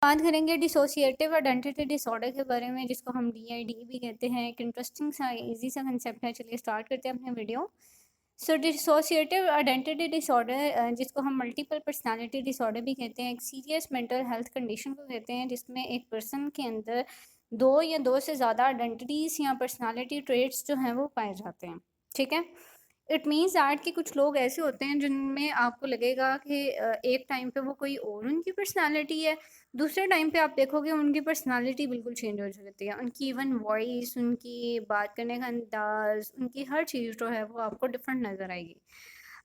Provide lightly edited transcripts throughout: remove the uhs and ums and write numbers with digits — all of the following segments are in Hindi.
बात करेंगे डिसोसिएटिव आइडेंटिटी डिसऑर्डर के बारे में, जिसको हम DID भी कहते हैं। एक इंटरेस्टिंग सा इजी सा कंसेप्ट है। चलिए स्टार्ट करते हैं अपने वीडियो। सो डिसोसिएटिव आइडेंटिटी डिसऑर्डर, जिसको हम मल्टीपल पर्सनालिटी डिसऑर्डर भी कहते हैं, एक सीरियस मेंटल हेल्थ कंडीशन को कहते हैं जिसमें एक पर्सन के अंदर दो या दो से ज़्यादा आइडेंटिटीज़ या पर्सनालिटी ट्रेट्स जो हैं वो पाए जाते हैं। ठीक है। इट मीन्स दैट कि कुछ लोग ऐसे होते हैं जिनमें आपको लगेगा कि एक टाइम पे वो कोई और उनकी पर्सनालिटी है, दूसरे टाइम पे आप देखोगे उनकी पर्सनालिटी बिल्कुल चेंज हो जाती है। उनकी इवन वॉइस, उनकी बात करने का अंदाज, उनकी हर चीज़ जो है वो आपको डिफरेंट नज़र आएगी।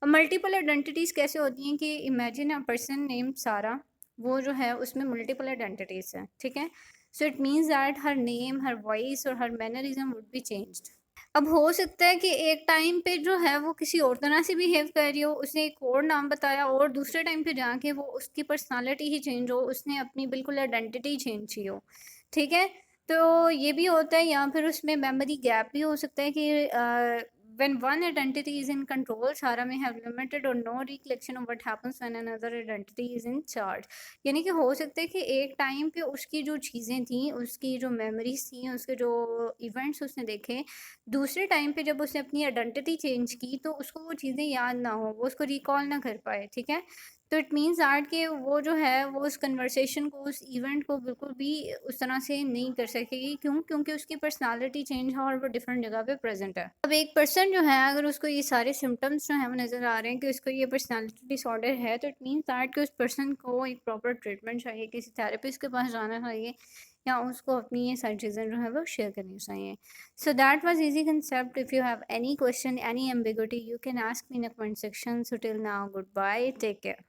मल्टीपल आइडेंटिटीज़ कैसे होती हैं कि इमेजिन अ पर्सन नेम सारा, वो जो है उसमें मल्टीपल आइडेंटिटीज़ हैं। ठीक है। So it means that her name, her voice और हर मैनरिज्म वुड बी चेंज्ड। अब हो सकता है कि एक टाइम पे जो है वो किसी और तरह से बिहेव कर रही हो, उसने एक और नाम बताया, और दूसरे टाइम पे जाके वो उसकी पर्सनालिटी ही चेंज हो, उसने अपनी बिल्कुल आइडेंटिटी चेंज की हो। ठीक है। तो ये भी होता है, या फिर उसमें मेमोरी गैप भी हो सकता है कि when one identity is in control, Sarah may have limited or no recollection of what happens when another identity is in charge। यानी कि हो सकता है कि एक टाइम पे उसकी जो चीज़ें थी, उसकी जो मेमोरीज थी, उसके जो इवेंट्स उसने देखे, दूसरे टाइम पे जब उसने अपनी आइडेंटिटी चेंज की तो उसको वो चीज़ें याद ना हो, वो उसको रिकॉल ना कर पाए। ठीक है। तो इट मीन्स दैट कि वो जो है वो उस कन्वर्सेशन को, उस इवेंट को बिल्कुल भी उस तरह से नहीं कर सकेगी। क्यों? क्योंकि उसकी पर्सनालिटी चेंज है और वो डिफरेंट जगह पे प्रेजेंट है। अब एक पर्सन जो है, अगर उसको ये सारे सिम्टम्स जो हैं वो नज़र आ रहे हैं कि उसको ये पर्सनालिटी डिसऑर्डर है, तो इट मीन्स दैट कि उस पर्सन को एक प्रॉपर ट्रीटमेंट चाहिए, किसी थेरेपिस्ट के पास जाना चाहिए, या उसको अपनी ये सारी चीज़ें जो है वो शेयर करनी चाहिए। So that was easy concept. If you have any question, any ambiguity, you can ask me in the comment section. So till now, goodbye. Take care.